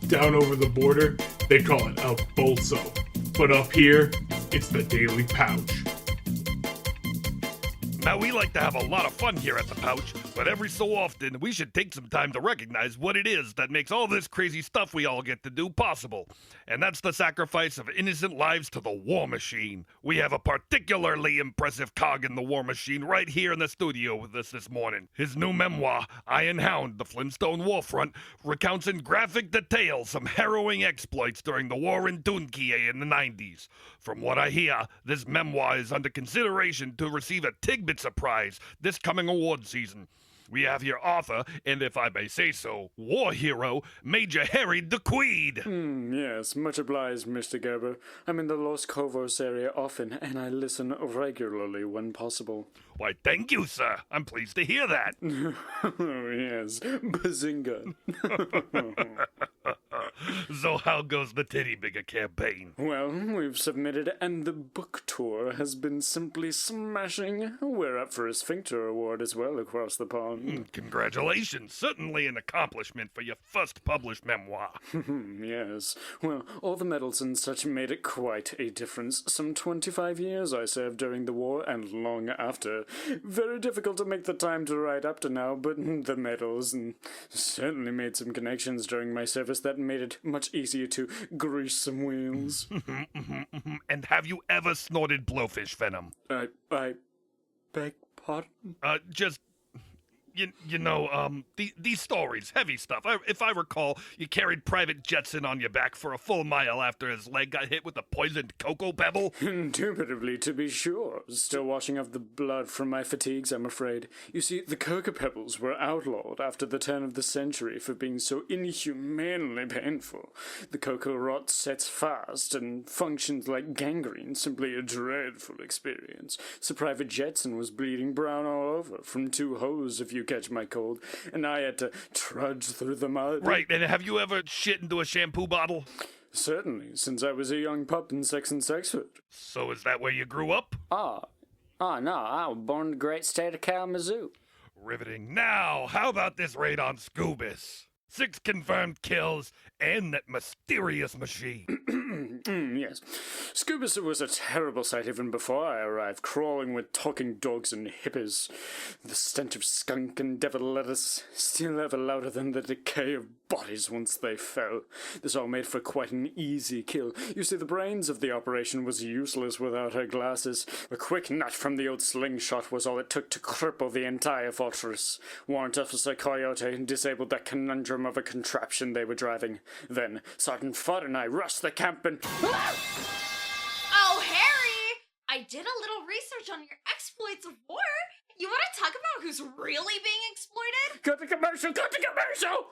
Down over the border, they call it a bolso. But up here, it's the Daily Pouch. Now, we like to have a lot of fun here at the Pouch, but every so often, we should take some time to recognize what it is that makes all this crazy stuff we all get to do possible. And that's the sacrifice of innocent lives to the war machine. We have a particularly impressive cog in the war machine right here in the studio with us this morning. His new memoir, Iron Hound, The Flintstone Warfront, recounts in graphic detail some harrowing exploits during the war in DuQuead in the 90s. From what I hear, this memoir is under consideration to receive a Tidbits Prize this coming award season. We have here author, and if I may say so, war hero, Major Harry DuQuead. Yes, much obliged, Mr. Gerber. I'm in the Los Corvus area often, and I listen regularly when possible. Why, thank you, sir. I'm pleased to hear that. Oh, yes. Bazinga. So how goes the Titty Bigger campaign? Well, we've submitted, and the book tour has been simply smashing. We're up for a Sphincter Award as well across the pond. Congratulations. Certainly an accomplishment for your first published memoir. Yes. Well, all the medals and such made it quite a difference. Some 25 years I served during the war and long after. Very difficult to make the time to write up to now, but the medals, and certainly made some connections during my service that made it much easier to grease some wheels. And have you ever snorted blowfish venom? I beg pardon? These stories, heavy stuff. If I recall, you carried Private Jetson on your back for a full mile after his leg got hit with a poisoned cocoa pebble. Indubitably, to be sure. Still washing off the blood from my fatigues, I'm afraid. You see, the cocoa pebbles were outlawed after the turn of the century for being so inhumanely painful. The cocoa rot sets fast and functions like gangrene, simply a dreadful experience. So Private Jetson was bleeding brown all over from 2 holes, if you catch my cold, and I had to trudge through the mud. Right, and have you ever shit into a shampoo bottle? Certainly, since I was a young pup in Sex and Sexford. So is that where you grew up? No, I was born in the great state of Kalamazoo. Riveting. Now, how about this raid on Scubus? 6 confirmed kills and that mysterious machine. Yes. Scubus was a terrible sight even before I arrived, crawling with talking dogs and hippies. The stench of skunk and devil lettuce, still ever louder than the decay of bodies once they fell. This all made for quite an easy kill. You see, the brains of the operation was useless without her glasses. A quick nut from the old slingshot was all it took to cripple the entire fortress. Warrant Officer Coyote disabled that conundrum of a contraption they were driving. Then Sergeant Fudd and I rushed the camp and... Oh, Harry! I did a little research on your exploits of war. You want to talk about who's really being exploited? Cut the commercial! Cut the commercial!